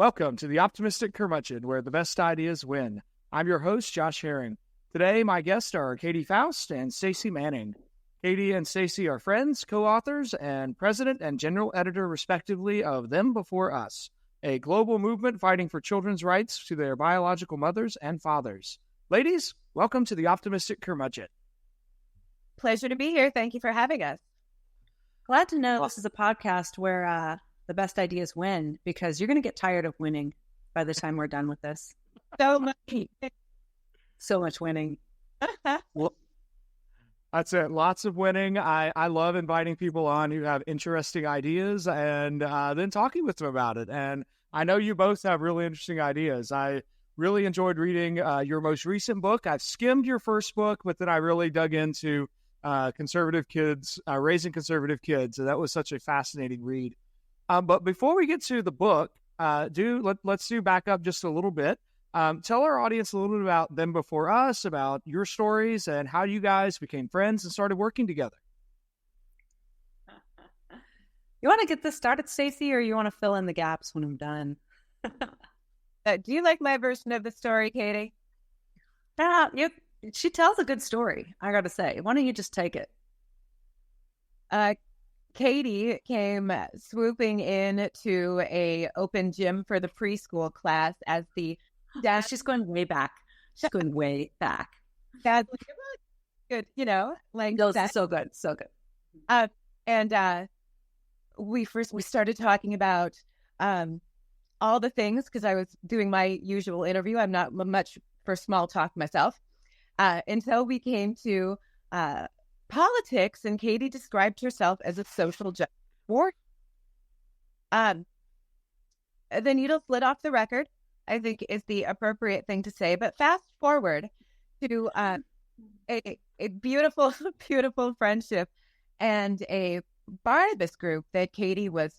Welcome to the Optimistic Curmudgeon, where the best ideas win. I'm your host, Josh Herring. Today, my guests are Katy Faust and Stacy Manning. Katy and Stacy are friends, co-authors, and president and general editor, respectively, of Them Before Us, a global movement fighting for children's rights to their biological mothers and fathers. Ladies, welcome to the Optimistic Curmudgeon. Pleasure to be here. Thank you for having us. Glad to know this is a podcast where the best ideas win, because you're going to get tired of winning by the time we're done with this. So much winning. Well, that's it. Lots of winning. I love inviting people on who have interesting ideas and then talking with them about it. And I know you both have really interesting ideas. I really enjoyed reading your most recent book. I've skimmed your first book, but then I really dug into conservative kids, raising conservative kids. And that was such a fascinating read. But before we get to the book, let's do back up just a little bit. Tell our audience a little bit about Them Before Us, about your stories, and how you guys became friends and started working together. You want to get this started, Stacy, or you want to fill in the gaps when I'm done? Do you like my version of the story, Katy? She tells a good story, I got to say. Why don't you just take it? Katy came swooping in to a open gym for the preschool class as the dad. She's going way back. She's going way back. That's good, like that. So good, so good. And we started talking about all the things, because I was doing my usual interview. I'm not much for small talk myself, until we came to politics, and Katy described herself as a social justice warrior. The needle slid off the record, I think, is the appropriate thing to say. But fast forward to a beautiful, beautiful friendship and a Barnabas group that Katy was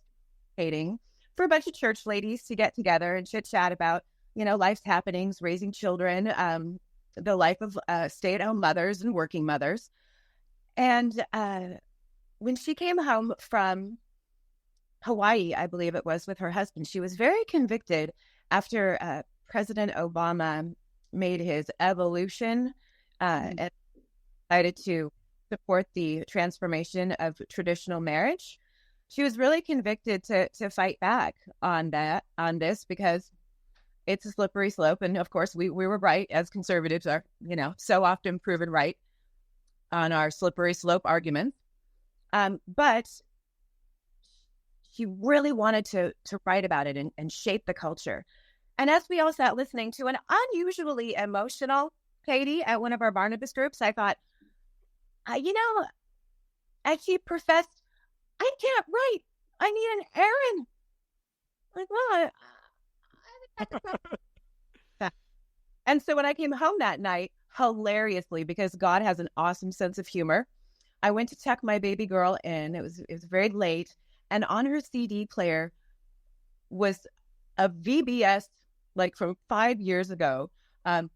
creating for a bunch of church ladies to get together and chit chat about, life's happenings, raising children, the life of stay-at-home mothers and working mothers. And when she came home from Hawaii, I believe it was, with her husband, she was very convicted after President Obama made his evolution and decided to support the transformation of traditional marriage. She was really convicted to fight back on this, because it's a slippery slope. And of course, we were right, as conservatives are, so often proven right on our slippery slope arguments. But she really wanted to write about it and shape the culture. And as we all sat listening to an unusually emotional Katy at one of our Barnabas groups, I thought, as she professed, I can't write. I need an errand. Like, well, and so when I came home that night, hilariously, because God has an awesome sense of humor, I went to tuck my baby girl in. It was very late, and on her CD player was a VBS, like from 5 years ago,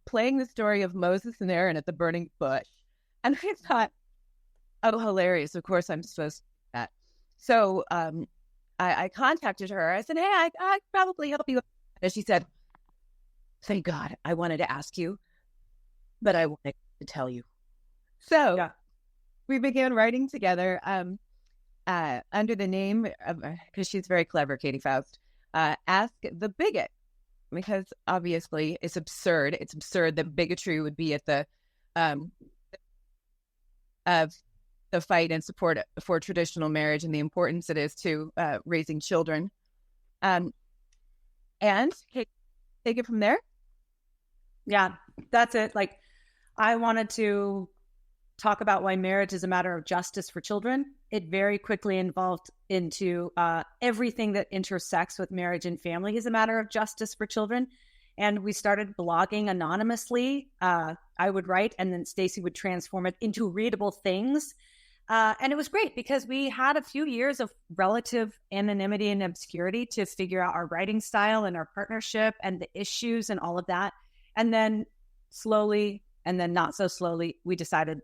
playing the story of Moses and Aaron at the burning bush. And I thought, oh, hilarious! Of course, I'm supposed to do that. So I contacted her. I said, hey, I could probably help you. And she said, thank God, I wanted to ask you, but I wanted to tell you. So we began writing together under the name of, because she's very clever, Katy Faust, Ask the Bigot, because obviously it's absurd. It's absurd that bigotry would be at the of the fight and support for traditional marriage and the importance it is to raising children. And take it from there. Yeah, that's it. Like, I wanted to talk about why marriage is a matter of justice for children. It very quickly evolved into everything that intersects with marriage and family is a matter of justice for children. And we started blogging anonymously. I would write, and then Stacy would transform it into readable things. And it was great because we had a few years of relative anonymity and obscurity to figure out our writing style and our partnership and the issues and all of that. And then slowly, and then not so slowly, we decided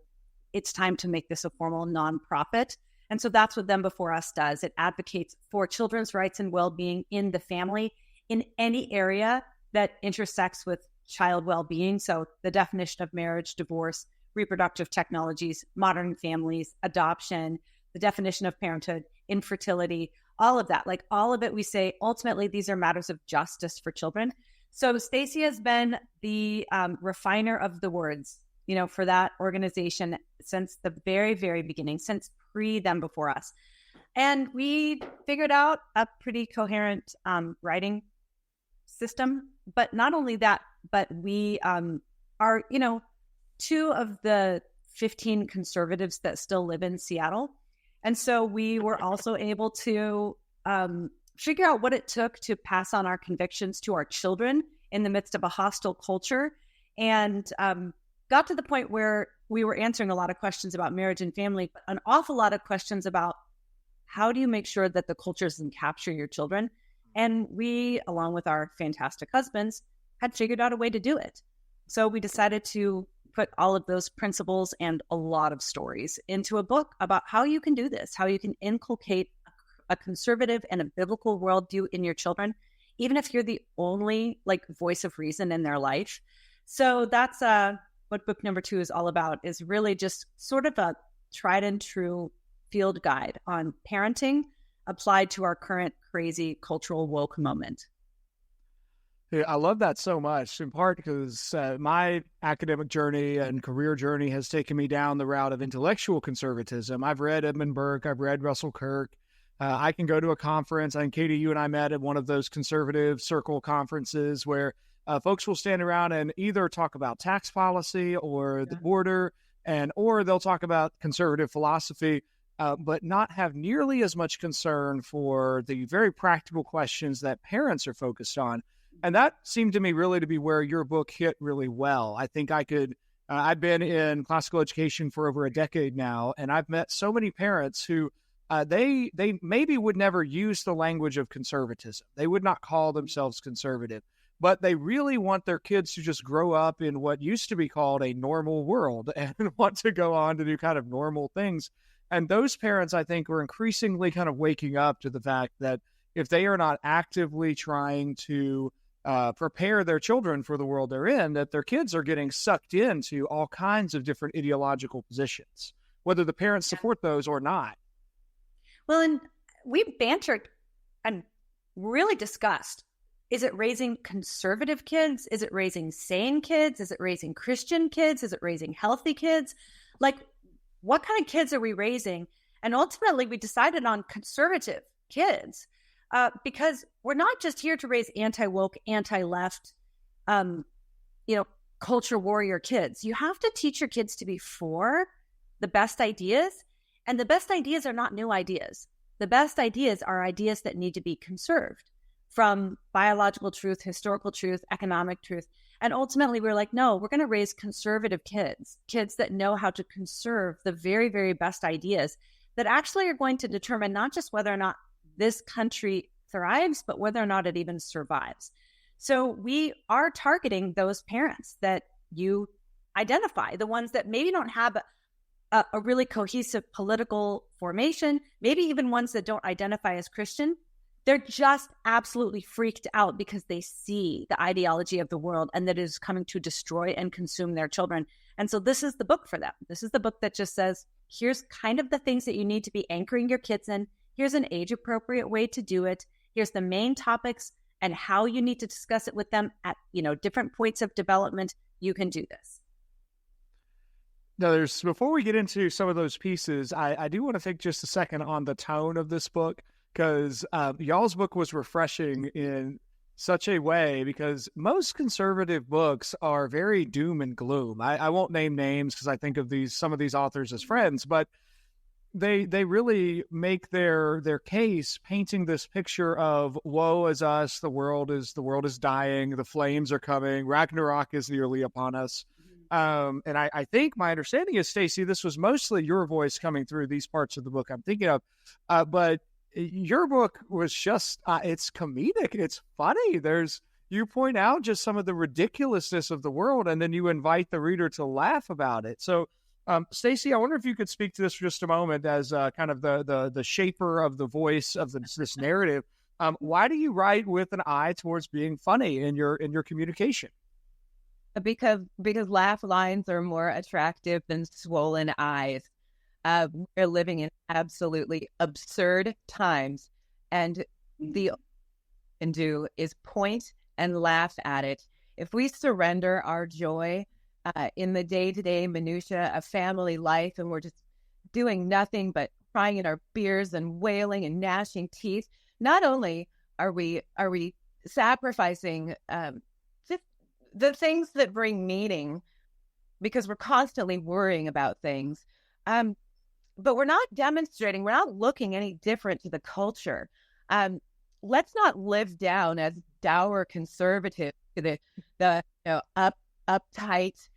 it's time to make this a formal nonprofit. And so that's what Them Before Us does. It advocates for children's rights and well-being in the family in any area that intersects with child well-being. So the definition of marriage, divorce, reproductive technologies, modern families, adoption, the definition of parenthood, infertility, all of that, like all of it, we say ultimately these are matters of justice for children. So Stacy has been the refiner of the words, for that organization since the very, very beginning, since them before us. And we figured out a pretty coherent writing system. But not only that, but we are, two of the 15 conservatives that still live in Seattle. And so we were also able to figure out what it took to pass on our convictions to our children in the midst of a hostile culture, and got to the point where we were answering a lot of questions about marriage and family, but an awful lot of questions about how do you make sure that the culture doesn't capture your children? And we, along with our fantastic husbands, had figured out a way to do it. So we decided to put all of those principles and a lot of stories into a book about how you can do this, how you can inculcate a conservative and a biblical worldview in your children, even if you're the only voice of reason in their life. So that's what book number 2 is all about, is really just sort of a tried and true field guide on parenting applied to our current crazy cultural woke moment. Yeah, I love that so much, in part because my academic journey and career journey has taken me down the route of intellectual conservatism. I've read Edmund Burke, I've read Russell Kirk. I can go to a conference. I think, Katy, you and I met at one of those conservative circle conferences where folks will stand around and either talk about tax policy or the border, or they'll talk about conservative philosophy, but not have nearly as much concern for the very practical questions that parents are focused on. And that seemed to me really to be where your book hit really well. I think I've been in classical education for over a decade now, and I've met so many parents who they maybe would never use the language of conservatism. They would not call themselves conservative, but they really want their kids to just grow up in what used to be called a normal world and want to go on to do kind of normal things. And those parents, I think, are increasingly kind of waking up to the fact that if they are not actively trying to prepare their children for the world they're in, that their kids are getting sucked into all kinds of different ideological positions, whether the parents support those or not. Well, and we bantered and really discussed, is it raising conservative kids? Is it raising sane kids? Is it raising Christian kids? Is it raising healthy kids? What kind of kids are we raising? And ultimately, we decided on conservative kids because we're not just here to raise anti-woke, anti-left, culture warrior kids. You have to teach your kids to be for the best ideas. And the best ideas are not new ideas. The best ideas are ideas that need to be conserved from biological truth, historical truth, economic truth. And ultimately, we're like, no, we're going to raise conservative kids that know how to conserve the very, very best ideas that actually are going to determine not just whether or not this country thrives, but whether or not it even survives. So we are targeting those parents that you identify, the ones that maybe don't have a really cohesive political formation, maybe even ones that don't identify as Christian. They're just absolutely freaked out because they see the ideology of the world and that it is coming to destroy and consume their children. And so this is the book for them. This is the book that just says, here's kind of the things that you need to be anchoring your kids in. Here's an age-appropriate way to do it. Here's the main topics and how you need to discuss it with them at, different points of development. You can do this. Now, before we get into some of those pieces, I do want to think just a second on the tone of this book, because y'all's book was refreshing in such a way, because most conservative books are very doom and gloom. I won't name names because I think of some of these authors as friends, but they really make their case painting this picture of woe is us, the world is dying, the flames are coming, Ragnarok is nearly upon us. And I think my understanding is, Stacy, this was mostly your voice coming through these parts of the book I'm thinking of, but your book was just, it's comedic. It's funny. You point out just some of the ridiculousness of the world, and then you invite the reader to laugh about it. So, Stacy, I wonder if you could speak to this for just a moment as kind of the shaper of the voice of this narrative. Why do you write with an eye towards being funny in your communication? Because laugh lines are more attractive than swollen eyes. We're living in absolutely absurd times, and the only thing we can do is point and laugh at it. If we surrender our joy in the day-to-day minutia of family life, and we're just doing nothing but crying in our beers and wailing and gnashing teeth, not only are we sacrificing just the things that bring meaning, because we're constantly worrying about things, but we're not demonstrating, we're not looking any different to the culture. Let's not live down as dour conservative to the uptight,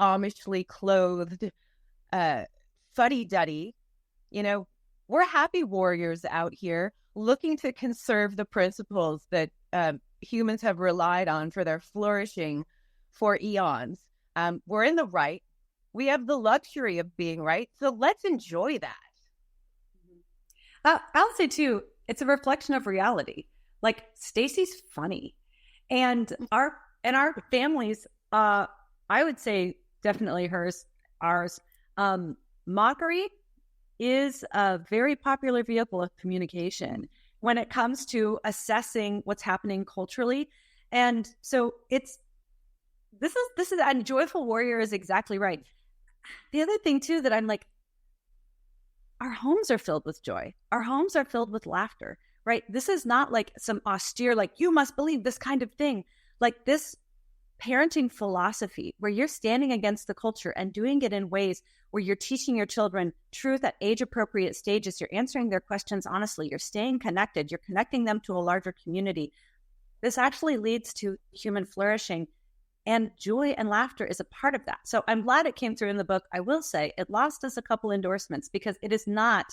Amishly clothed, fuddy-duddy. We're happy warriors out here looking to conserve the principles that humans have relied on for their flourishing for eons. We're in the right. We have the luxury of being right. So let's enjoy that. I'll say too, it's a reflection of reality. Like, Stacy's funny, and our families, I would say definitely ours. Mockery is a very popular vehicle of communication when it comes to assessing what's happening culturally. And so this is and Joyful Warrior is exactly right. The other thing too that I'm like, our homes are filled with joy. Our homes are filled with laughter, right? This is not like some austere, like, you must believe this kind of thing. Like, this parenting philosophy where you're standing against the culture and doing it in ways where you're teaching your children truth at age-appropriate stages. You're answering their questions honestly. You're staying connected. You're connecting them to a larger community. This actually leads to human flourishing, and joy and laughter is a part of that. So I'm glad it came through in the book. I will say it lost us a couple endorsements because it is not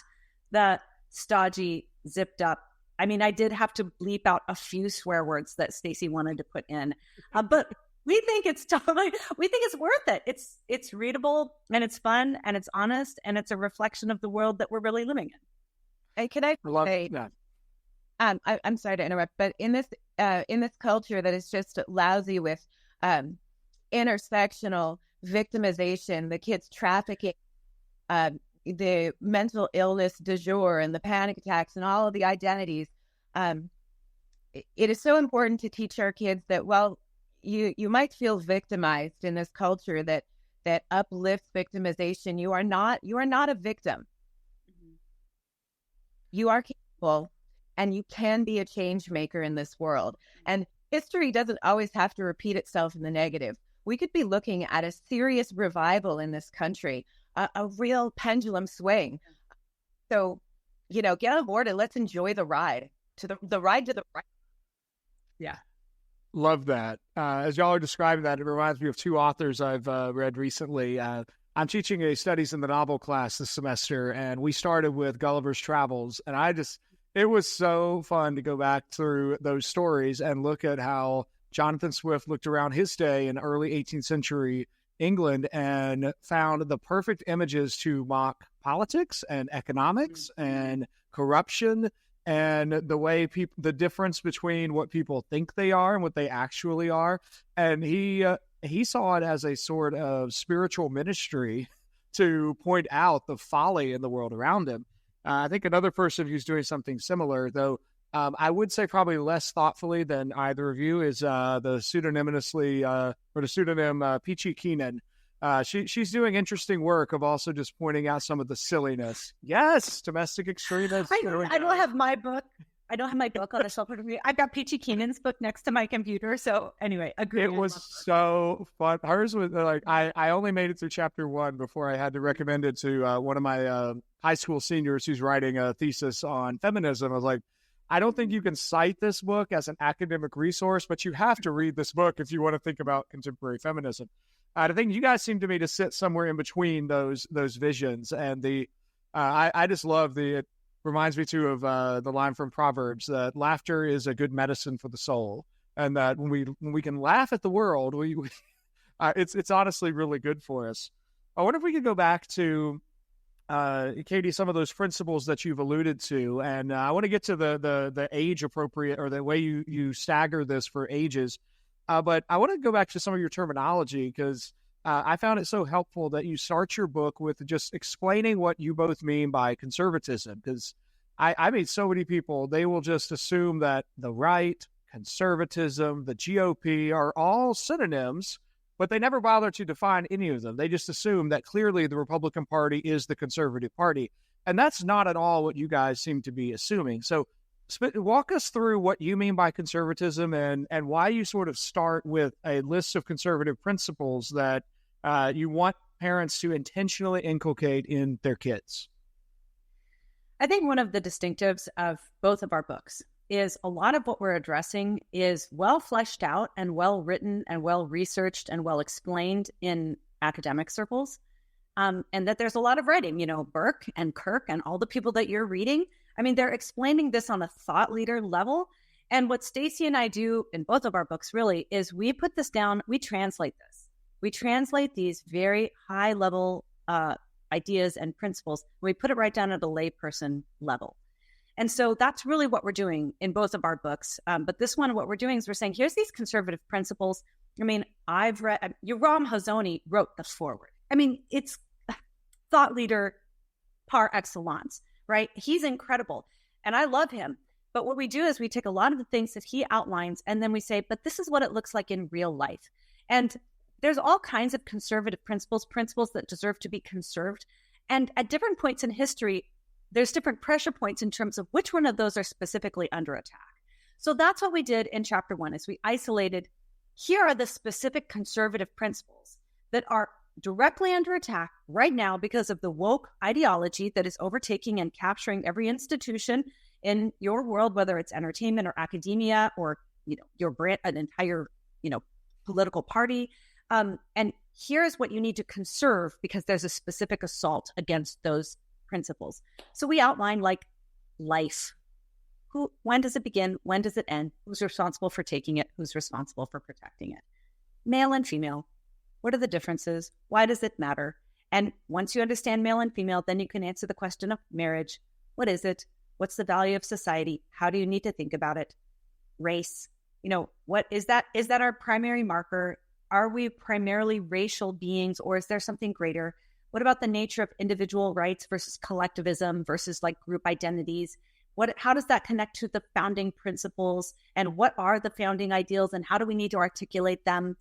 the stodgy, zipped up. I mean, I did have to bleep out a few swear words that Stacy wanted to put in, but we think it's worth it. It's readable, and it's fun, and it's honest, and it's a reflection of the world that we're really living in. And can I say, I'm sorry to interrupt, but in this culture that is just lousy with intersectional victimization, the kids trafficking, the mental illness du jour, and the panic attacks, and all of the identities, it is so important to teach our kids that, well, you might feel victimized in this culture that uplifts victimization. You are not a victim. Mm-hmm. You are capable, and you can be a change maker in this world. And history doesn't always have to repeat itself in the negative. We could be looking at a serious revival in this country, a real pendulum swing. So, get on board and let's enjoy the ride to the ride to the right. Yeah. Love that. As y'all are describing that, it reminds me of two authors I've read recently. I'm teaching a studies in the novel class this semester, and we started with Gulliver's Travels, and it was so fun to go back through those stories and look at how Jonathan Swift looked around his day in early 18th century England and found the perfect images to mock politics and economics and corruption and the way the difference between what people think they are and what they actually are. And he saw it as a sort of spiritual ministry to point out the folly in the world around him. I think another person who's doing something similar, though I would say probably less thoughtfully than either of you, is the pseudonym Peachy Keenan. She's doing interesting work of also just pointing out some of the silliness. Yes, domestic extremists. I don't have my book. I don't have my book on the shelf. I've got Peachy Keenan's book next to my computer. So anyway, agree. It was so fun. Hers was like, I only made it through chapter 1 before I had to recommend it to one of my high school seniors who's writing a thesis on feminism. I was like, I don't think you can cite this book as an academic resource, but you have to read this book if you want to think about contemporary feminism. I think you guys seem to me to sit somewhere in between those visions, and I just love it reminds me too of the line from Proverbs that laughter is a good medicine for the soul, and that when we can laugh at the world, it's honestly really good for us. I wonder if we could go back to Katy, some of those principles that you've alluded to, and I want to get to the age appropriate or the way you stagger this for ages. But I want to go back to some of your terminology because I found it so helpful that you start your book with just explaining what you both mean by conservatism. Because I meet so many people, they will just assume that the right, conservatism, the GOP are all synonyms, but they never bother to define any of them. They just assume that clearly the Republican Party is the conservative party. And that's not at all what you guys seem to be assuming. So walk us through what you mean by conservatism and why you sort of start with a list of conservative principles that you want parents to intentionally inculcate in their kids. I think one of the distinctives of both of our books is a lot of what we're addressing is well fleshed out and well written and well researched and well explained in academic circles. And that there's a lot of writing, Burke and Kirk and all the people that you're reading. I mean, they're explaining this on a thought leader level. And what Stacy and I do in both of our books really is we put this down, we translate this. We translate these very high level ideas and principles. We put it right down at a layperson level. And so that's really what we're doing in both of our books. But this one, what we're doing is we're saying, here's these conservative principles. I mean, I've read, Yoram Hazony wrote the foreword. I mean, it's thought leader par excellence, right? He's incredible. And I love him. But what we do is we take a lot of the things that he outlines, and then we say, but this is what it looks like in real life. And there's all kinds of conservative principles that deserve to be conserved. And at different points in history, there's different pressure points in terms of which one of those are specifically under attack. So that's what we did in chapter 1 is we isolated, here are the specific conservative principles that are directly under attack right now because of the woke ideology that is overtaking and capturing every institution in your world, whether it's entertainment or academia or, your brand, an entire, political party. And here's what you need to conserve because there's a specific assault against those principles. So we outline like life. When does it begin? When does it end? Who's responsible for taking it? Who's responsible for protecting it? Male and female. What are the differences? Why does it matter? And once you understand male and female, then you can answer the question of marriage. What is it? What's the value of society? How do you need to think about it? Race. What is that? Is that our primary marker? Are we primarily racial beings, or is there something greater? What about the nature of individual rights versus collectivism versus like group identities? How does that connect to the founding principles? And what are the founding ideals? And how do we need to articulate them?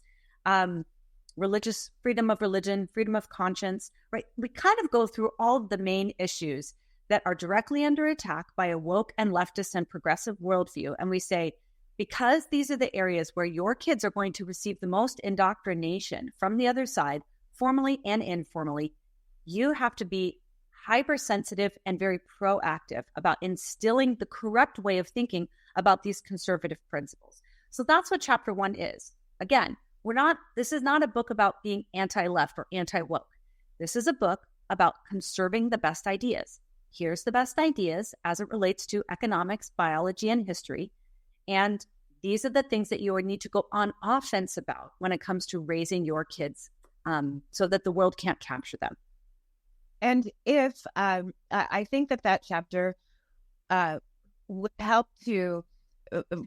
Religious freedom of religion, freedom of conscience, right? We kind of go through all of the main issues that are directly under attack by a woke and leftist and progressive worldview. And we say, because these are the areas where your kids are going to receive the most indoctrination from the other side, formally and informally, you have to be hypersensitive and very proactive about instilling the correct way of thinking about these conservative principles. So that's what chapter 1 is. Again, this is not a book about being anti-left or anti-woke. This is a book about conserving the best ideas. Here's the best ideas as it relates to economics, biology, and history. And these are the things that you need to go on offense about when it comes to raising your kids so that the world can't capture them. And if I think that chapter would help to,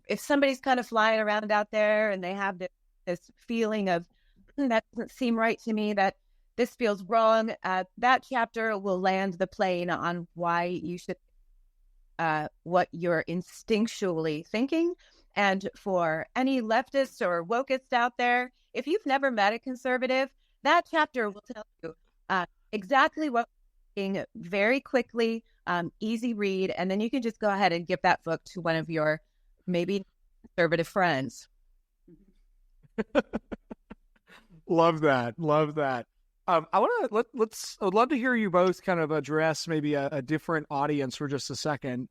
if somebody's kind of flying around out there and they have this feeling of that doesn't seem right to me, that this feels wrong, that chapter will land the plane on why you should, what you're instinctually thinking. And for any leftists or wokists out there, if you've never met a conservative, that chapter will tell you exactly what being very quickly, easy read, and then you can just go ahead and give that book to one of your maybe conservative friends. Love that. I would love to hear you both kind of address maybe a different audience for just a second.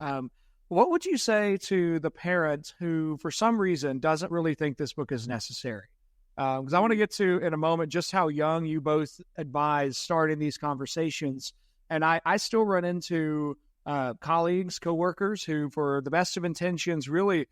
What would you say to the parent who, for some reason, doesn't really think this book is necessary? Because I want to get to, in a moment, just how young you both advise starting these conversations. And I still run into colleagues, coworkers who, for the best of intentions, really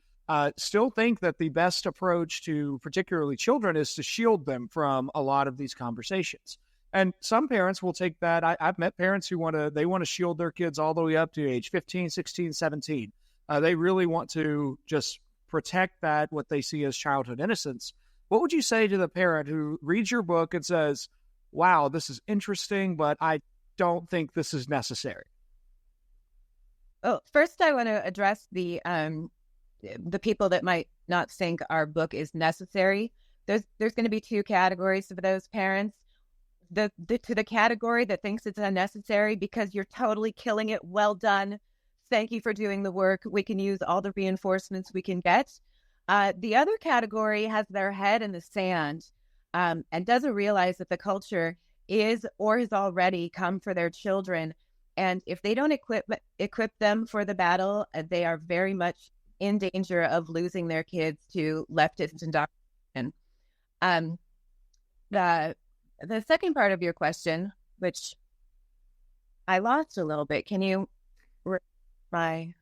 still think that the best approach to particularly children is to shield them from a lot of these conversations. And some parents will take that. I've met parents who they want to shield their kids all the way up to age 15, 16, 17. They really want to just protect that, what they see as childhood innocence. What would you say to the parent who reads your book and says, wow, this is interesting, but I don't think this is necessary? Oh, first I want to address the people that might not think our book is necessary. There's going to be two categories of those parents. To the category that thinks it's unnecessary because you're totally killing it. Well done. Thank you for doing the work. We can use all the reinforcements we can get. The other category has their head in the sand and doesn't realize that the culture is or has already come for their children. And if they don't equip them for the battle, they are very much in danger of losing their kids to leftist indoctrination. The second part of your question, which I lost a little bit, can you my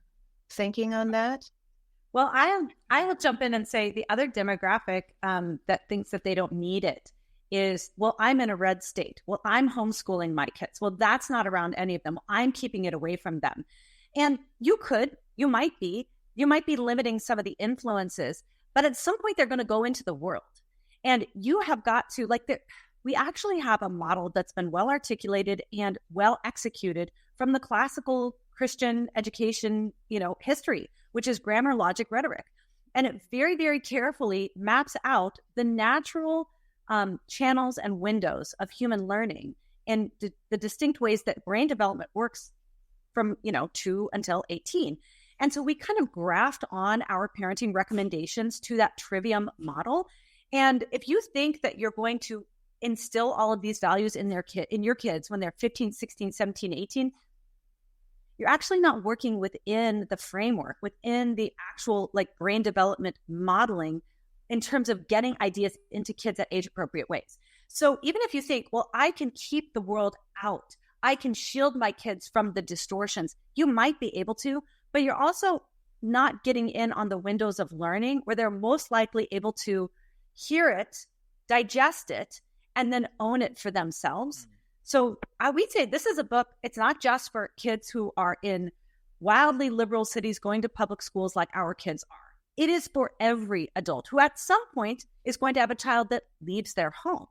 thinking on that? Well, I will jump in and say the other demographic that thinks that they don't need it is, well, I'm in a red state. Well, I'm homeschooling my kids. Well, that's not around any of them. I'm keeping it away from them. And you might be limiting some of the influences, but at some point they're going to go into the world. And you have got to, we actually have a model that's been well articulated and well executed from the classical Christian education, history, which is grammar, logic, rhetoric. And it very, very carefully maps out the natural channels and windows of human learning and the distinct ways that brain development works from, 2 until 18. And so we kind of graft on our parenting recommendations to that trivium model. And if you think that you're going to instill all of these values in your kids when they're 15, 16, 17, 18, you're actually not working within the framework, within the actual brain development modeling in terms of getting ideas into kids at age appropriate ways. So even if you think, well, I can keep the world out, I can shield my kids from the distortions, you might be able to, but you're also not getting in on the windows of learning where they're most likely able to hear it, digest it, and then own it for themselves. So we'd say this is a book. It's not just for kids who are in wildly liberal cities going to public schools like our kids are. It is for every adult who at some point is going to have a child that leaves their home,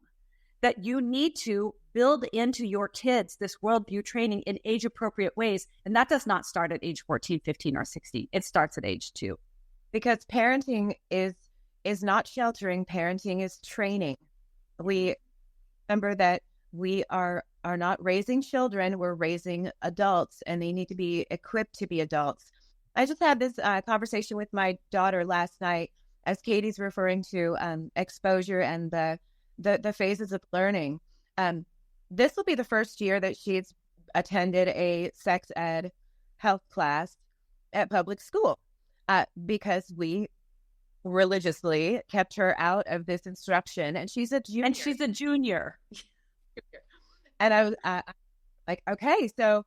that you need to build into your kids this worldview training in age-appropriate ways. And that does not start at age 14, 15, or 16. It starts at age 2. Because parenting is not sheltering. Parenting is training. We remember that we are not raising children, we're raising adults, and they need to be equipped to be adults. I just had this conversation with my daughter last night, as Katie's referring to exposure and the phases of learning. This will be the first year that she's attended a sex ed health class at public school because we religiously kept her out of this instruction, and she's a junior. And I was like, okay, so,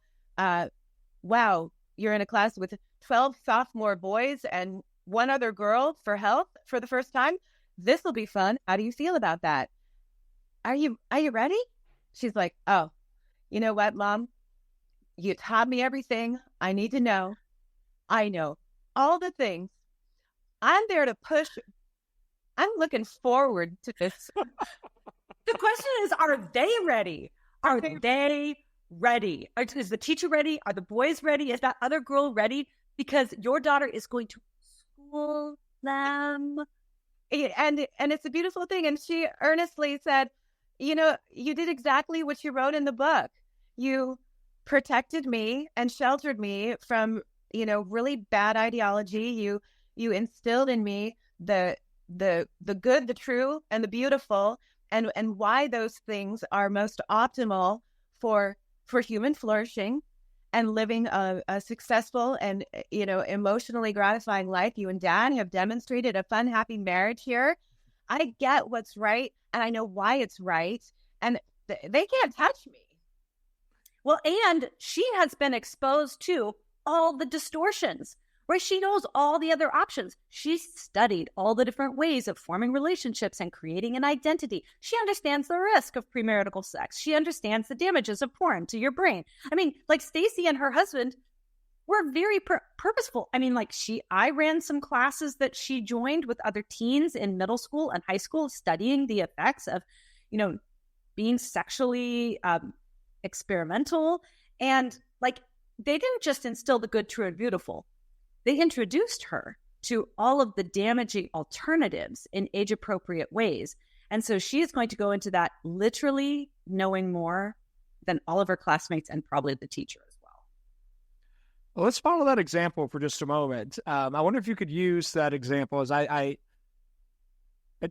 wow, you're in a class with 12 sophomore boys and one other girl for health for the first time. This will be fun. How do you feel about that? Are you ready? She's like, oh, you know what, Mom? You taught me everything I need to know. I know all the things. I'm there to push. I'm looking forward to this. The question is, are they ready? Are they ready? Is the teacher ready? Are the boys ready? Is that other girl ready? Because your daughter is going to school them. And it's a beautiful thing. And she earnestly said, you did exactly what you wrote in the book. You protected me and sheltered me from, really bad ideology. You instilled in me the good, the true, and the beautiful, and why those things are most optimal for human flourishing and living a successful and, emotionally gratifying life. You and Dad have demonstrated a fun, happy marriage here. I get what's right, and I know why it's right, and they can't touch me. Well, and she has been exposed to all the distortions, right? She knows all the other options. She's studied all the different ways of forming relationships and creating an identity. She understands the risk of premarital sex. She understands the damages of porn to your brain. I mean, like Stacy and her husband were very purposeful. I mean, like I ran some classes that she joined with other teens in middle school and high school, studying the effects of, being sexually experimental. And like, they didn't just instill the good, true, and beautiful. They introduced her to all of the damaging alternatives in age-appropriate ways. And so she is going to go into that literally knowing more than all of her classmates and probably the teacher as well. Well, let's follow that example for just a moment. I wonder if you could use that example as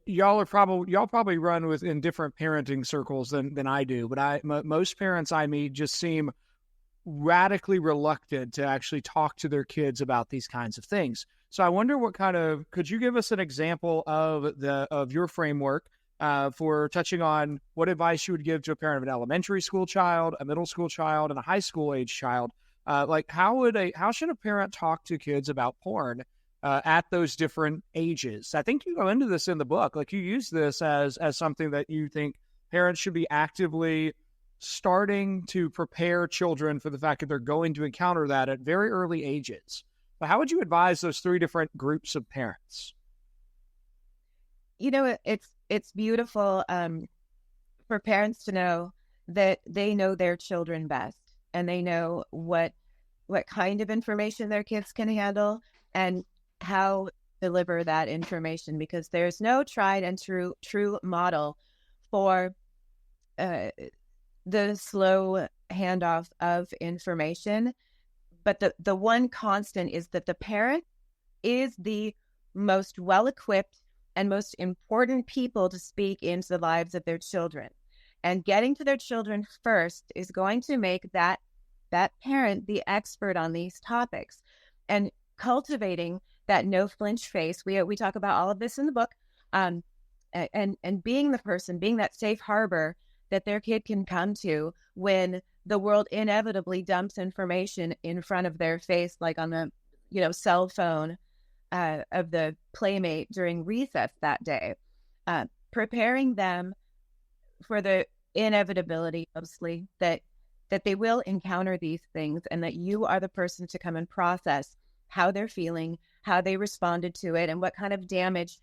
y'all probably run in different parenting circles than I do, but most parents I meet just seem radically reluctant to actually talk to their kids about these kinds of things. So I wonder could you give us an example of your framework for touching on what advice you would give to a parent of an elementary school child, a middle school child, and a high school age child? Like how should a parent talk to kids about porn at those different ages? I think you go into this in the book. Like you use this as something that you think parents should be actively starting to prepare children for the fact that they're going to encounter that at very early ages. But how would you advise those three different groups of parents? It's beautiful for parents to know that they know their children best, and they know what kind of information their kids can handle and how to deliver that information, because there's no tried and true model for the slow handoff of information. But the one constant is that the parent is the most well-equipped and most important people to speak into the lives of their children. And getting to their children first is going to make that parent the expert on these topics. And cultivating that no flinch face, we talk about all of this in the book, and being the person, being that safe harbor that their kid can come to when the world inevitably dumps information in front of their face, like on the cell phone of the playmate during recess that day. Preparing them for the inevitability, mostly, that they will encounter these things, and that you are the person to come and process how they're feeling, how they responded to it, and what kind of damage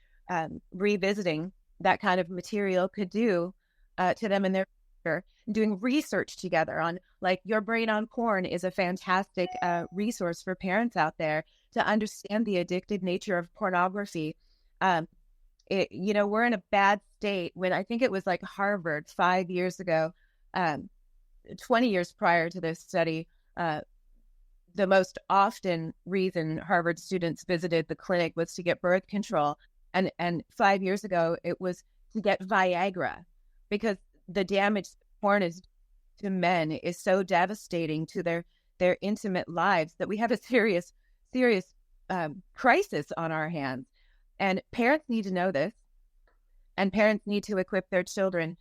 revisiting that kind of material could do to them in their future. Doing research together on, like, Your Brain on Porn is a fantastic resource for parents out there to understand the addictive nature of pornography. We're in a bad state when I think it was like Harvard 5 years ago, 20 years prior to this study, the most often reason Harvard students visited the clinic was to get birth control. And 5 years ago, it was to get Viagra, because the damage porn is to men is so devastating to their intimate lives that we have a serious crisis on our hands. And parents need to know this, and parents need to equip their children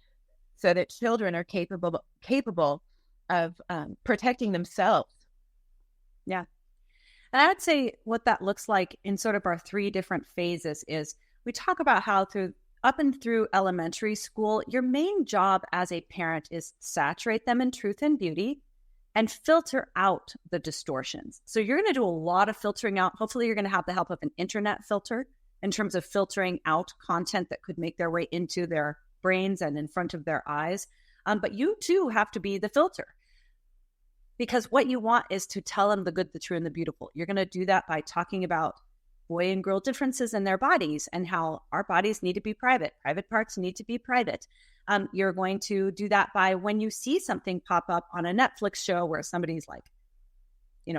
so that children are capable of protecting themselves. Yeah. And I would say what that looks like in sort of our three different phases is we talk about how up and through elementary school, your main job as a parent is saturate them in truth and beauty and filter out the distortions. So you're going to do a lot of filtering out. Hopefully you're going to have the help of an internet filter in terms of filtering out content that could make their way into their brains and in front of their eyes. But you too have to be the filter, because what you want is to tell them the good, the true, and the beautiful. You're going to do that by talking about boy and girl differences in their bodies and how our bodies need to be private. Private parts need to be private. You're going to do that by when you see something pop up on a Netflix show where somebody's like,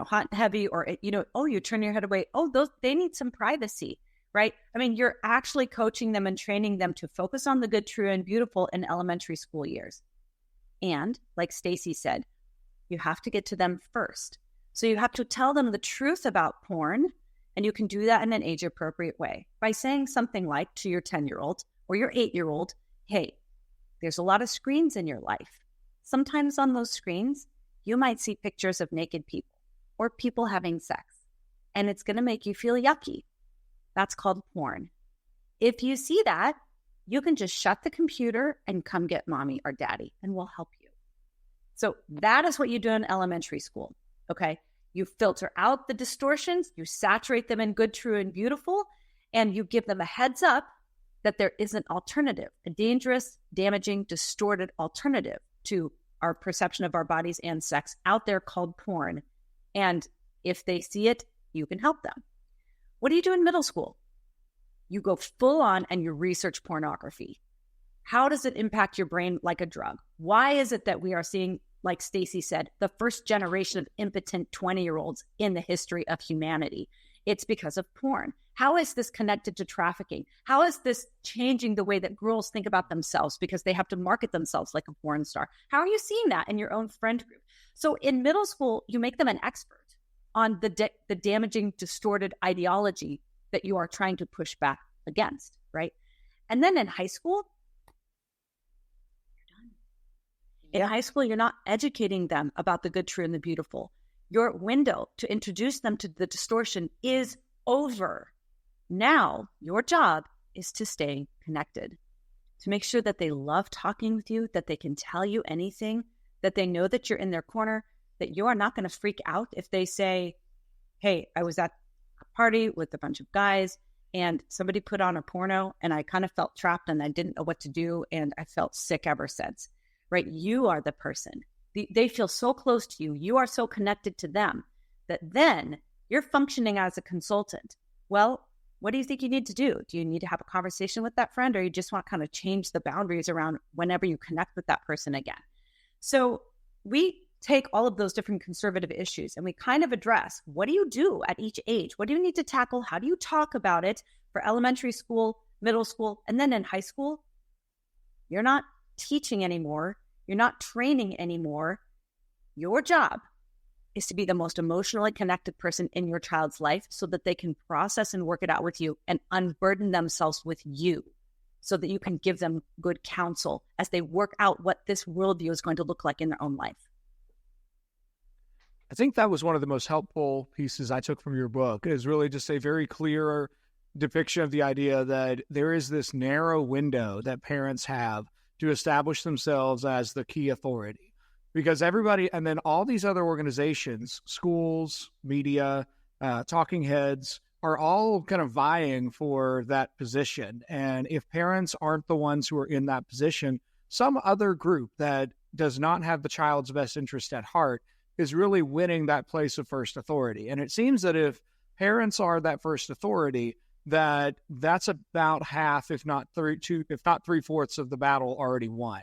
hot and heavy, or, you turn your head away. Oh, they need some privacy, right? I mean, you're actually coaching them and training them to focus on the good, true, and beautiful in elementary school years. And like Stacy said, you have to get to them first. So you have to tell them the truth about porn. And you can do that in an age-appropriate way by saying something like to your 10-year-old or your 8-year-old, hey, there's a lot of screens in your life. Sometimes on those screens, you might see pictures of naked people or people having sex. and it's going to make you feel yucky. That's called porn. If you see that, you can just shut the computer and come get mommy or daddy, and we'll help you. So that is what you do in elementary school, okay? You filter out the distortions, you saturate them in good, true, and beautiful, and you give them a heads up that there is an alternative, a dangerous, damaging, distorted alternative to our perception of our bodies and sex out there called porn. And if they see it, you can help them. What do you do in middle school? You go full on and you research pornography. How does it impact your brain like a drug? Why is it that we are seeing, like Stacy said, the first generation of impotent 20-year-olds in the history of humanity? It's because of porn. How is this connected to trafficking? How is this changing the way that girls think about themselves because they have to market themselves like a porn star? How are you seeing that in your own friend group? So in middle school, you make them an expert on the damaging, distorted ideology that you are trying to push back against, right? And then in high school, you're done. In high school, you're not educating them about the good, true, and the beautiful. Your window to introduce them to the distortion is over. Now, your job is to stay connected, to make sure that they love talking with you, that they can tell you anything, that they know that you're in their corner, that you are not going to freak out if they say, hey, I was at a party with a bunch of guys and somebody put on a porno and I kind of felt trapped and I didn't know what to do and I felt sick ever since, right? You are the person. They feel so close to you. You are so connected to them that then you're functioning as a consultant. Well, what do you think you need to do? Do you need to have a conversation with that friend, or you just want to kind of change the boundaries around whenever you connect with that person again? So we take all of those different conservative issues and we kind of address, what do you do at each age? What do you need to tackle? How do you talk about it for elementary school, middle school, and then in high school? You're not teaching anymore. You're not training anymore. Your job is to be the most emotionally connected person in your child's life so that they can process and work it out with you and unburden themselves with you so that you can give them good counsel as they work out what this worldview is going to look like in their own life. I think that was one of the most helpful pieces I took from your book, is really just a very clear depiction of the idea that there is this narrow window that parents have to establish themselves as the key authority. Because everybody, and then all these other organizations, schools, media, talking heads, are all kind of vying for that position. And if parents aren't the ones who are in that position, some other group that does not have the child's best interest at heart is really winning that place of first authority. And it seems that if parents are that first authority, that's about half, if not three-fourths of the battle already won.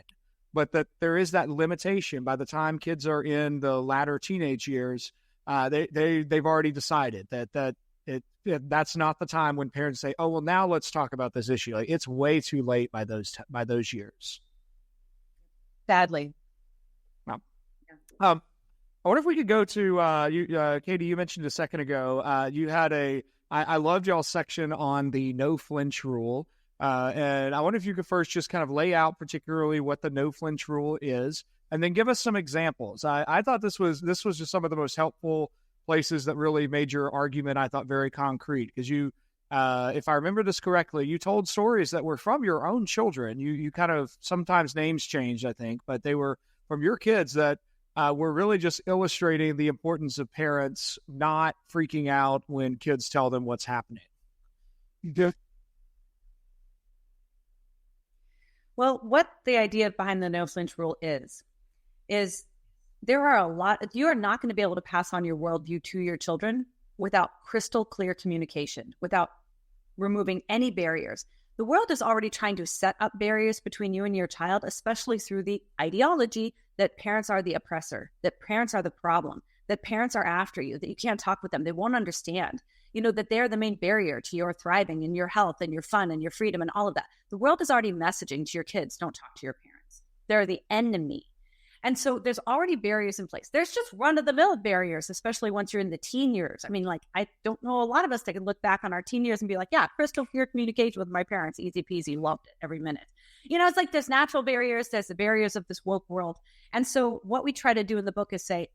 But that there is that limitation. By the time kids are in the latter teenage years, they've already decided that's not the time when parents say, "Oh, well, now let's talk about this issue." Like, it's way too late by those years. Sadly. I wonder if we could go to Katy. You mentioned a second ago you had I loved y'all's section on the no flinch rule. And I wonder if you could first just kind of lay out particularly what the no flinch rule is, and then give us some examples. I thought this was just some of the most helpful places that really made your argument, I thought, very concrete. Because you, if I remember this correctly, you told stories that were from your own children. You kind of, sometimes names changed, I think, but they were from your kids that were really just illustrating the importance of parents not freaking out when kids tell them what's happening. Well, what the idea behind the no flinch rule is there are you are not going to be able to pass on your worldview to your children without crystal clear communication, without removing any barriers. The world is already trying to set up barriers between you and your child, especially through the ideology that parents are the oppressor, that parents are the problem, that parents are after you, that you can't talk with them, they won't understand. That they're the main barrier to your thriving and your health and your fun and your freedom and all of that. The world is already messaging to your kids, don't talk to your parents. They're the enemy. And so there's already barriers in place. There's just run-of-the-mill barriers, especially once you're in the teen years. I mean, I don't know a lot of us that can look back on our teen years and be like, yeah, crystal clear communication with my parents, easy peasy, loved it every minute. It's like there's natural barriers, there's the barriers of this woke world. And so what we try to do in the book is say,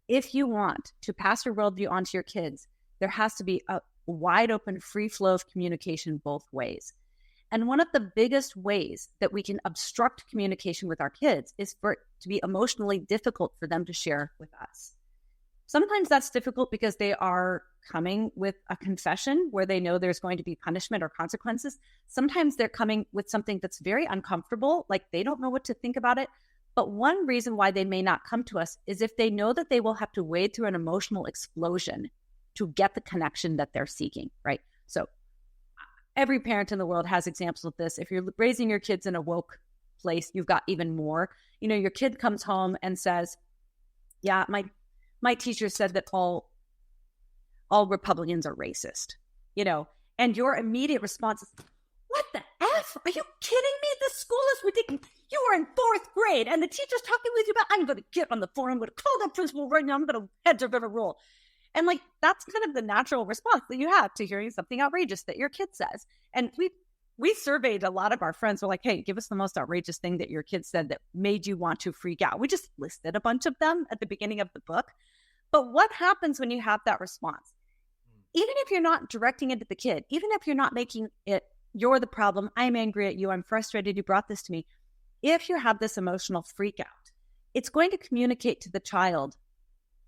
if you want to pass your worldview on to your kids, There has to be a wide open, free flow of communication both ways. And one of the biggest ways that we can obstruct communication with our kids is for it to be emotionally difficult for them to share with us. Sometimes that's difficult because they are coming with a confession where they know there's going to be punishment or consequences. Sometimes they're coming with something that's very uncomfortable, like they don't know what to think about it. But one reason why they may not come to us is if they know that they will have to wade through an emotional explosion to get the connection that they're seeking, right? So every parent in the world has examples of this. If you're raising your kids in a woke place, you've got even more. You know, your kid comes home and says, yeah, my teacher said that all Republicans are racist, you know, and your immediate response is, what the F? Are you kidding me? This school is ridiculous. You are in 4th grade and the teacher's talking with you about, I'm going to get on the phone. I'm going to call that principal right now. I'm going to heads over every rule. And like, that's kind of the natural response that you have to hearing something outrageous that your kid says. And we surveyed a lot of our friends. We're like, hey, give us the most outrageous thing that your kid said that made you want to freak out. We just listed a bunch of them at the beginning of the book. But what happens when you have that response? Even if you're not directing it at the kid, even if you're not making it, you're the problem, I'm angry at you, I'm frustrated, you brought this to me. If you have this emotional freak out, it's going to communicate to the child,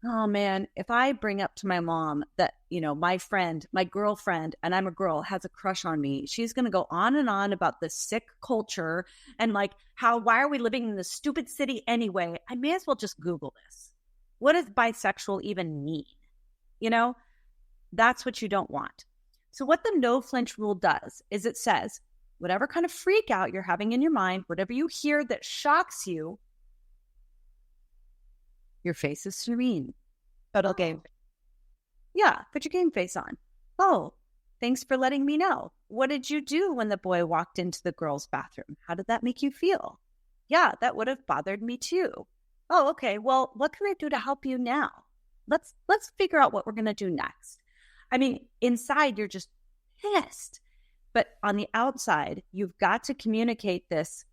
oh man, if I bring up to my mom that, you know, my friend, my girlfriend, and I'm a girl, has a crush on me, she's going to go on and on about this sick culture and like, why are we living in this stupid city anyway? I may as well just Google this. What does bisexual even mean? You know, that's what you don't want. So what the no flinch rule does is it says, whatever kind of freak out you're having in your mind, whatever you hear that shocks you, your face is serene. Total game. Yeah, put your game face on. Oh, thanks for letting me know. What did you do when the boy walked into the girls' bathroom? How did that make you feel? Yeah, that would have bothered me too. Oh, okay. Well, what can I do to help you now? Let's figure out what we're going to do next. I mean, inside you're just pissed. But on the outside, you've got to communicate this.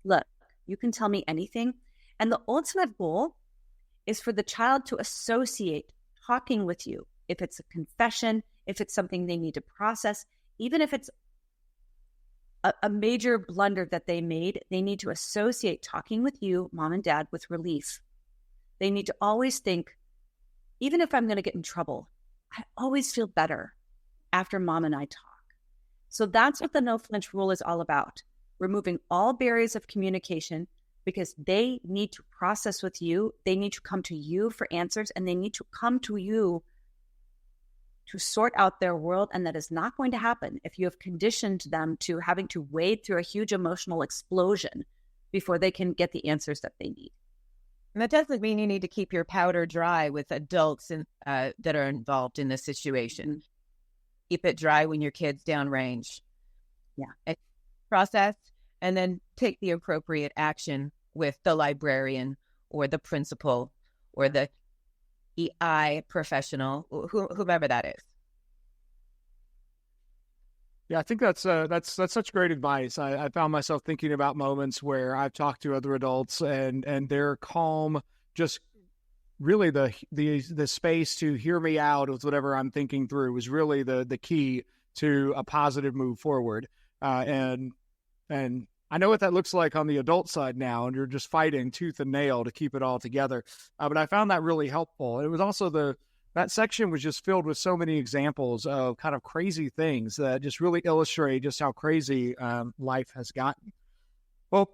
Look, you can tell me anything. And the ultimate goal is for the child to associate talking with you. If it's a confession, if it's something they need to process, even if it's a major blunder that they made, they need to associate talking with you, mom and dad, with relief. They need to always think, even if I'm going to get in trouble, I always feel better after mom and I talk. So that's what the no flinch rule is all about. Removing all barriers of communication because they need to process with you. They need to come to you for answers and they need to come to you to sort out their world. And that is not going to happen if you have conditioned them to having to wade through a huge emotional explosion before they can get the answers that they need. And that doesn't mean you need to keep your powder dry with adults that are involved in the situation. Mm-hmm. Keep it dry when your kid's downrange. Yeah. And process and then take the appropriate action with the librarian or the principal or the EI professional, whomever that is. Yeah, I think that's such great advice. I found myself thinking about moments where I've talked to other adults and their calm, just really the space to hear me out with whatever I'm thinking through was really the key to a positive move forward. And I know what that looks like on the adult side now, and you're just fighting tooth and nail to keep it all together. But I found that really helpful. It was also that section was just filled with so many examples of kind of crazy things that just really illustrate just how crazy life has gotten. Well,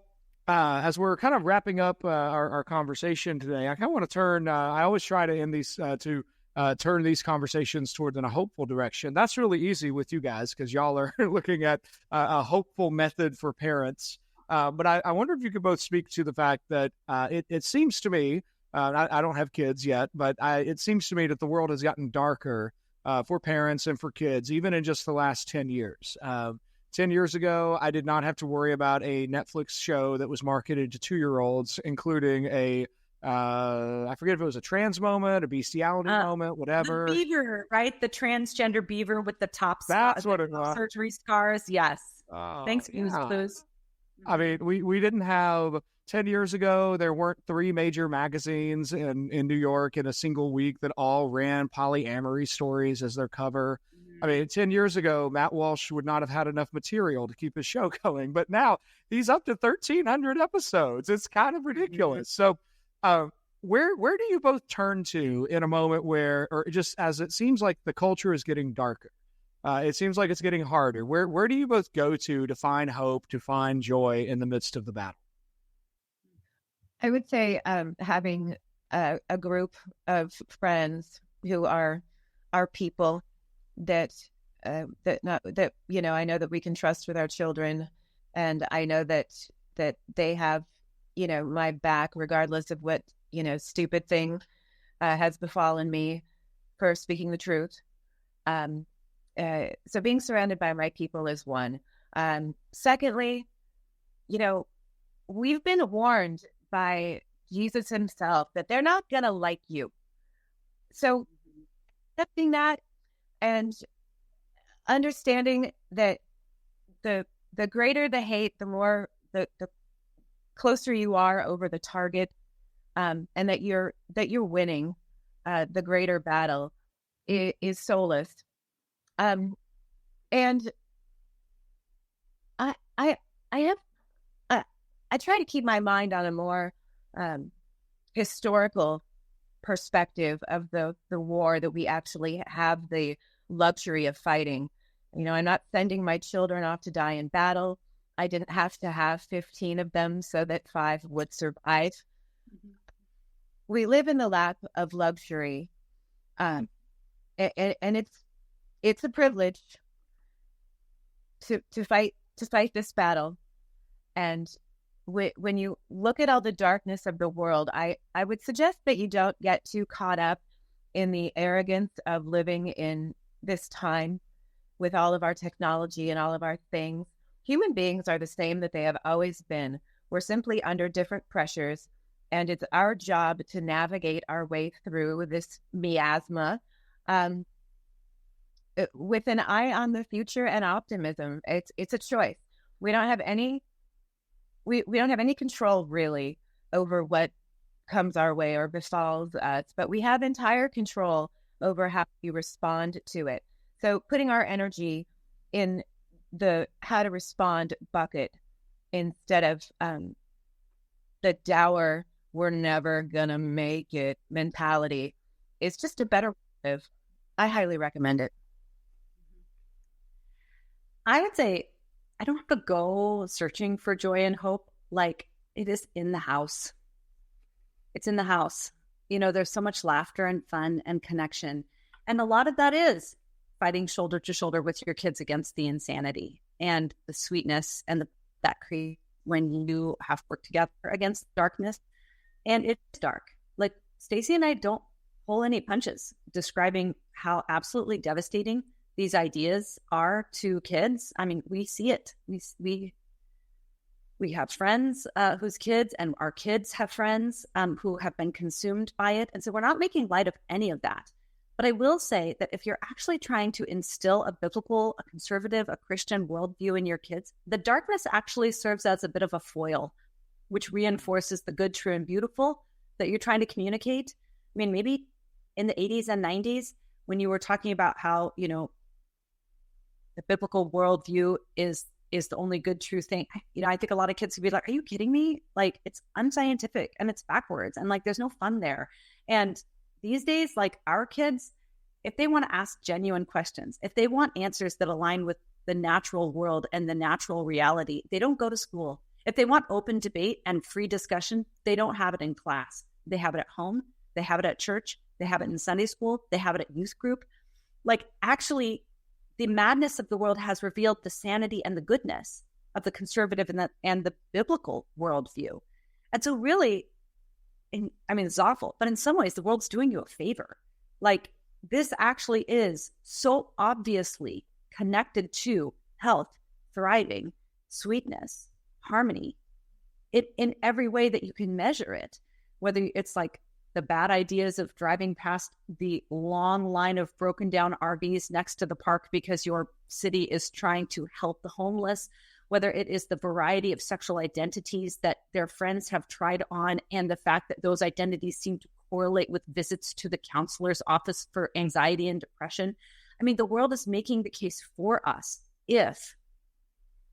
as we're kind of wrapping up our conversation today, I kind of want to turn, I always try to end these turn these conversations towards in a hopeful direction. That's really easy with you guys because y'all are looking at a hopeful method for parents. But I wonder if you could both speak to the fact that it seems to me, I don't have kids yet, but it seems to me that the world has gotten darker for parents and for kids, even in just the last 10 years. 10 years ago, I did not have to worry about a Netflix show that was marketed to 2-year-olds, including I forget if it was a trans moment, a bestiality moment, whatever. The beaver, right? The transgender beaver with the top That's what it was. Surgery scars. Yes. Thanks, Blues Clues. I mean, we didn't have 10 years ago, there weren't three major magazines in New York in a single week that all ran polyamory stories as their cover. I mean, 10 years ago, Matt Walsh would not have had enough material to keep his show going, but now he's up to 1,300 episodes. It's kind of ridiculous. So, where do you both turn to in a moment where, or just as it seems like the culture is getting darker, it seems like it's getting harder. Where do you both go to find hope, to find joy in the midst of the battle? I would say having a group of friends who are people that I know that we can trust with our children, and I know that they have my back regardless of what stupid thing has befallen me for speaking the truth. So being surrounded by right people is one. Secondly, we've been warned by Jesus himself that they're not going to like you. So accepting that and understanding that the greater the hate, the more the closer you are over the target, and that you're winning the greater battle is solace. And I try to keep my mind on a more historical perspective of the war that we actually have the luxury of fighting. I'm not sending my children off to die in battle. I didn't have to have 15 of them so that 5 would survive. Mm-hmm. We live in the lap of luxury, and it's a privilege to fight this battle. And when you look at all the darkness of the world, I would suggest that you don't get too caught up in the arrogance of living in this time with all of our technology and all of our things. Human beings are the same that they have always been. We're simply under different pressures, and it's our job to navigate our way through this miasma with an eye on the future and optimism. It's a choice. We don't have any control really over what comes our way or befalls us, but we have entire control over how we respond to it. So putting our energy in the how to respond bucket instead of the dour, we're never gonna make it mentality is just a better live. I highly recommend it. I would say I don't have to go searching for joy and hope. Like, it is in the house. It's in the house. There's so much laughter and fun and connection. And a lot of that is fighting shoulder to shoulder with your kids against the insanity and the sweetness and that create when you have to work together against darkness. And it's dark. Like, Stacy and I don't pull any punches describing how absolutely devastating these ideas are to kids. I mean, we see it. We have friends whose kids and our kids have friends who have been consumed by it. And so we're not making light of any of that. But I will say that if you're actually trying to instill a biblical, a conservative, a Christian worldview in your kids, the darkness actually serves as a bit of a foil, which reinforces the good, true, and beautiful that you're trying to communicate. I mean, maybe in the 80s and 90s, when you were talking about how, the biblical worldview is the only good, true thing, I think a lot of kids would be like, are you kidding me? Like, it's unscientific and it's backwards and like, there's no fun there. And these days, like, our kids, if they want to ask genuine questions, if they want answers that align with the natural world and the natural reality, they don't go to school. If they want open debate and free discussion, they don't have it in class. They have it at home. They have it at church. They have it in Sunday school. They have it at youth group. Like, actually, the madness of the world has revealed the sanity and the goodness of the conservative and the biblical worldview. And so really, it's awful, but in some ways, the world's doing you a favor. Like, this actually is so obviously connected to health, thriving, sweetness, harmony, in every way that you can measure it, whether it's like the bad ideas of driving past the long line of broken down RVs next to the park because your city is trying to help the homeless, whether it is the variety of sexual identities that their friends have tried on, and the fact that those identities seem to correlate with visits to the counselor's office for anxiety and depression. I mean, the world is making the case for us if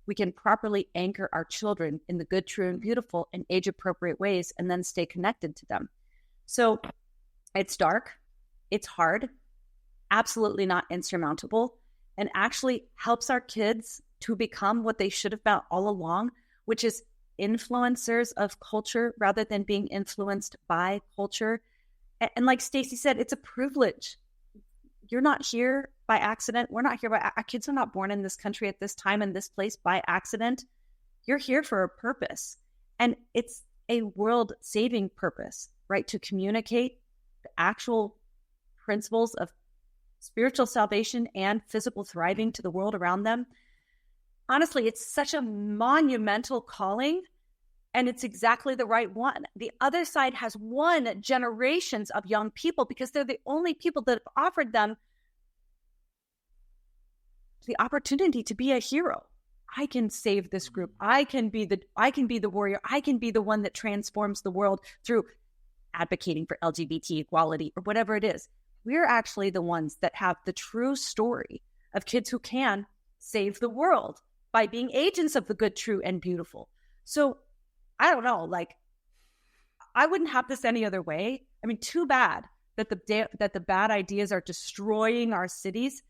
we can properly anchor our children in the good, true, and beautiful in age-appropriate ways, and then stay connected to them. So it's dark, it's hard, absolutely not insurmountable, and actually helps our kids to become what they should have been all along, which is influencers of culture rather than being influenced by culture. And like Stacy said, it's a privilege. You're not here by accident. We're not here by, our kids are not born in this country at this time in this place by accident. You're here for a purpose. And it's a world saving purpose, right? To communicate the actual principles of spiritual salvation and physical thriving to the world around them. Honestly, it's such a monumental calling, and it's exactly the right one. The other side has won generations of young people because they're the only people that have offered them the opportunity to be a hero. I can save this group. I can be the warrior. I can be the one that transforms the world through advocating for LGBT equality or whatever it is. We're actually the ones that have the true story of kids who can save the world by being agents of the good, true, and beautiful. So I don't know, like, I wouldn't have this any other way. I mean, too bad that the bad ideas are destroying our cities,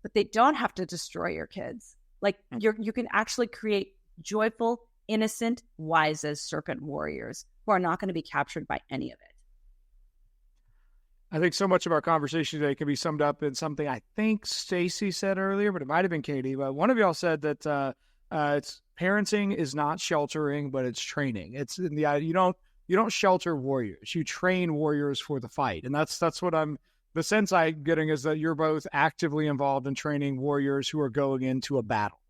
but they don't have to destroy your kids. Like, you can actually create joyful, innocent, wise as serpent warriors who are not going to be captured by any of it. I think so much of our conversation today can be summed up in something I think Stacy said earlier, but it might have been Katy. But one of y'all said that it's parenting is not sheltering, but it's training. It's in the you don't shelter warriors, you train warriors for the fight, and that's what the sense I'm getting is that you're both actively involved in training warriors who are going into a battle.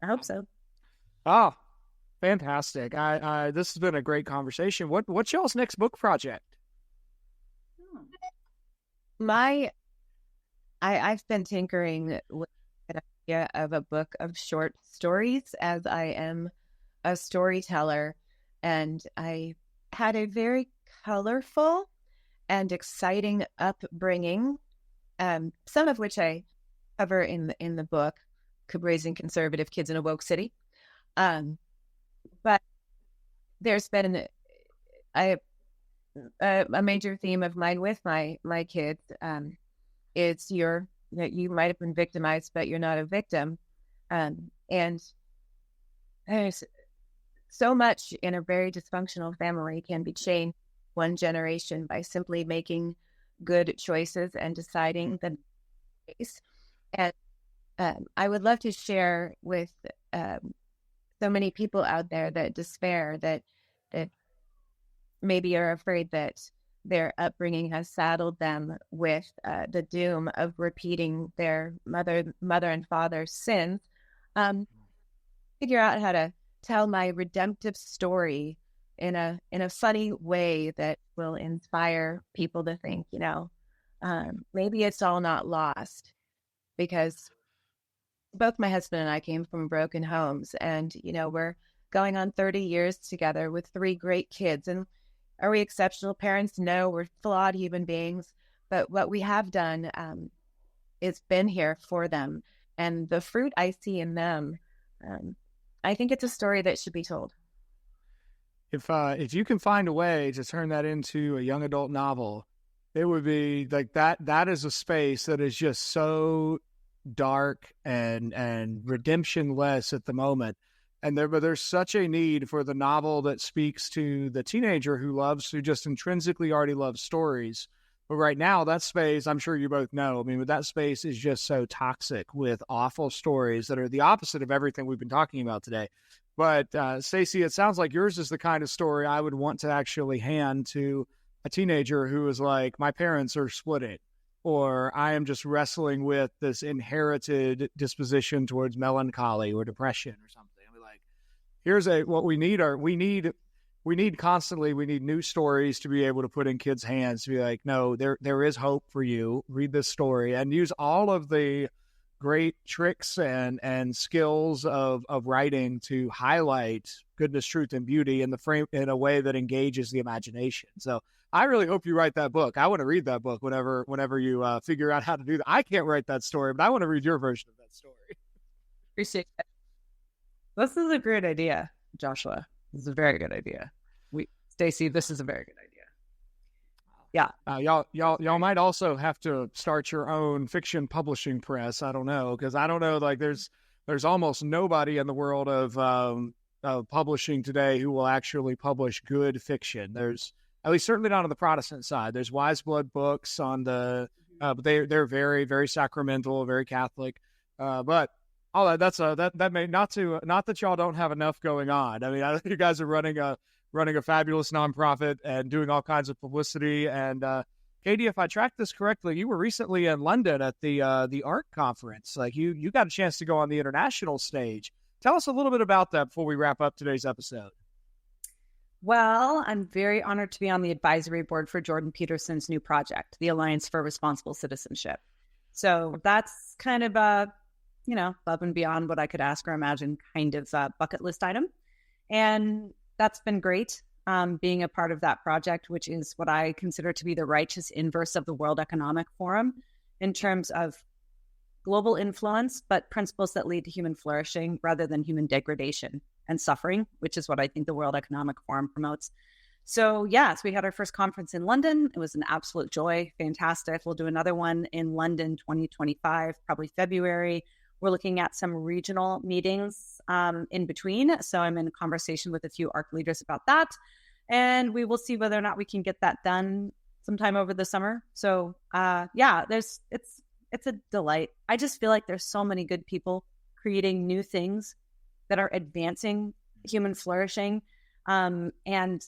I hope so. Oh, fantastic! This has been a great conversation. What's y'all's next book project? I've been tinkering with the idea of a book of short stories, as I am a storyteller, and I had a very colorful and exciting upbringing, some of which I cover in the book, Raising Conservative Kids in a Woke City. But there's been a major theme of mine with my kids is that you might have been victimized, but you're not a victim. And there's so much in a very dysfunctional family can be changed one generation by simply making good choices and deciding the case. And I would love to share with so many people out there that despair, that maybe are afraid that their upbringing has saddled them with the doom of repeating their mother and father's sins. Figure out how to tell my redemptive story in a funny way that will inspire people to think, maybe it's all not lost, because both my husband and I came from broken homes, and we're going on 30 years together with 3 great kids. And are we exceptional parents? No, we're flawed human beings. But what we have done is been here for them. And the fruit I see in them, I think it's a story that should be told. If you can find a way to turn that into a young adult novel, it would be like that. That is a space that is just so dark and redemptionless at the moment. But there's such a need for the novel that speaks to the teenager who just intrinsically already loves stories. But right now, that space, I'm sure you both know, that space is just so toxic with awful stories that are the opposite of everything we've been talking about today. But Stacy, it sounds like yours is the kind of story I would want to actually hand to a teenager who is like, my parents are splitting, or I am just wrestling with this inherited disposition towards melancholy or depression or something. What we need constantly new stories to be able to put in kids' hands, to be like, no, there is hope for you. Read this story and use all of the great tricks and skills of writing to highlight goodness, truth, and beauty in the frame in a way that engages the imagination. So I really hope you write that book. I want to read that book whenever you figure out how to do that. I can't write that story, but I want to read your version of that story. Appreciate it. This is a great idea, Joshua. This is a very good idea. Stacy, this is a very good idea. Yeah. Y'all might also have to start your own fiction publishing press. I don't know, because I don't know. Like there's almost nobody in the world of publishing today who will actually publish good fiction. There's at least certainly not on the Protestant side. There's Wise Blood Books on the, but they're very, very sacramental, very Catholic. But all that may not that y'all don't have enough going on. I mean, I think you guys are running a fabulous nonprofit and doing all kinds of publicity. And Katy, if I tracked this correctly, you were recently in London at the art conference. Like you got a chance to go on the international stage. Tell us a little bit about that before we wrap up today's episode. Well, I'm very honored to be on the advisory board for Jordan Peterson's new project, the Alliance for Responsible Citizenship. So that's kind of above and beyond what I could ask or imagine kind of bucket list item. And that's been great, being a part of that project, which is what I consider to be the righteous inverse of the World Economic Forum in terms of global influence, but principles that lead to human flourishing rather than human degradation and suffering, which is what I think the World Economic Forum promotes. So yes, we had our first conference in London. It was an absolute joy. Fantastic. We'll do another one in London 2025, probably February. We're looking at some regional meetings in between. So I'm in conversation with a few ARC leaders about that. And we will see whether or not we can get that done sometime over the summer. So it's a delight. I just feel like there's so many good people creating new things that are advancing human flourishing. And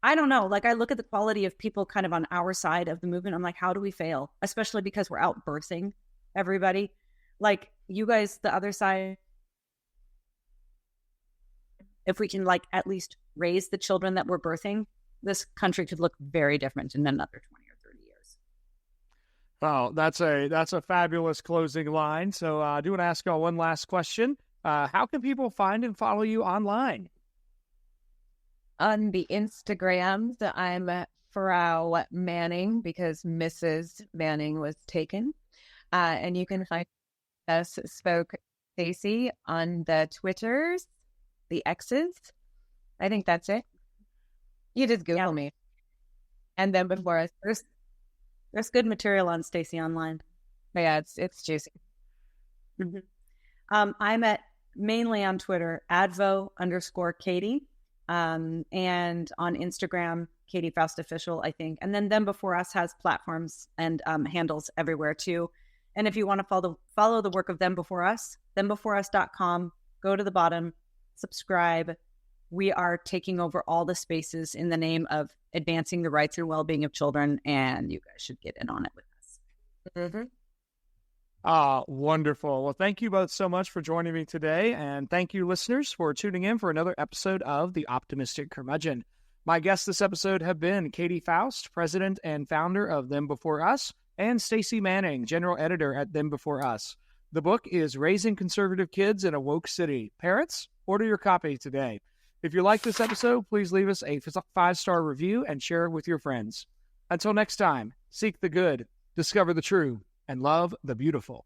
I don't know, like I look at the quality of people kind of on our side of the movement. I'm like, how do we fail? Especially because we're out birthing everybody. Like you guys, the other side, if we can like at least raise the children that we're birthing, this country could look very different in another 20 or 30 years. Well, that's a fabulous closing line. So I do want to ask y'all one last question. How can people find and follow you online? On the Instagrams, I'm Frau Manning because Mrs. Manning was taken. And you can find us Spoke Stacy on the Twitters, the X's. I think that's it. You just Google me. And then before us, there's good material on Stacy online. But yeah, it's juicy. Mm-hmm. I'm at mainly on Twitter, advo_Katy, and on Instagram, Katy Faust Official, I think. And then Them Before Us has platforms and handles everywhere too. And if you want to follow the work of Them Before Us, thembeforeus.com, go to the bottom, subscribe. We are taking over all the spaces in the name of advancing the rights and well-being of children, and you guys should get in on it with us. Mm-hmm. Wonderful. Well, thank you both so much for joining me today, and thank you, listeners, for tuning in for another episode of The Optimistic Curmudgeon. My guests this episode have been Katy Faust, president and founder of Them Before Us, and Stacy Manning, general editor at Them Before Us. The book is Raising Conservative Kids in a Woke City. Parents, order your copy today. If you like this episode, please leave us a 5-star review and share it with your friends. Until next time, seek the good, discover the true, and love the beautiful.